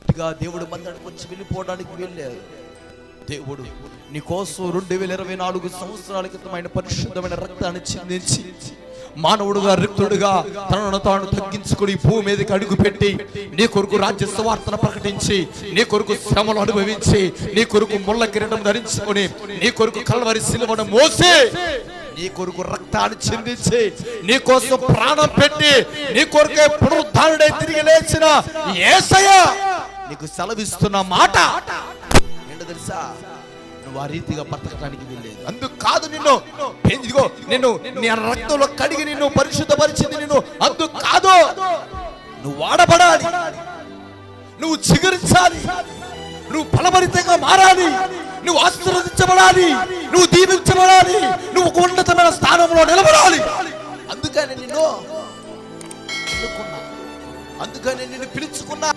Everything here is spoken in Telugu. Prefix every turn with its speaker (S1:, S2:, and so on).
S1: ఒట్టిగా దేవుడు మందిరానికి వచ్చి వెళ్ళిపోవడానికి వెళ్ళారు. దేవుడు నీ కోసం 2024 సంవత్సరాల క్రితం ఆయన పరిశుద్ధమైన రక్తాన్ని చిందించి మానవుడుగా రిక్తుడుగా తనను తాను తగ్గించుకుని భూమి మీదకి అడుగు పెట్టి నీ కొరకు రాజ్య సువార్తను ప్రకటించి, నీ కొరకు శ్రమలు అనుభవించి, నీ కొరకు ముళ్ళ కిరీటం ధరించుకొని, నీ కొరకు కల్వరి సిలువను మోసి, నీ కొరకు రక్తాన్ని చిందించి, నీ కోసం ప్రాణం పెట్టి, నీ కొరకే పునరుద్ధారుడై తిరిగి లేచిన యేసయ్య నీకు సెలవిస్తున్న మాట ఏంటో తెలుసా? నువ్వు ఆ రీతిగా బ్రతకడానికి వెళ్ళలేదు. అందుకు కాదు నిన్ను నీ రక్తంలో కడిగి నిన్ను పరిశుద్ధపరిచింది నిన్ను. అందుకు కాదు, నువ్వు వాడబడాలి, నువ్వు చిగురించాలి, నువ్వు ఫలభరితంగా మారాలి, నువ్వు ఆశీర్వదించబడాలి, నువ్వు దీవించబడాలి, నువ్వు ఒక ఉన్నతమైన స్థానంలో నిలబడాలి. అందుకని నిన్ను పిలుచుకున్నా, అందుకని నిన్ను పిలుచుకున్నా.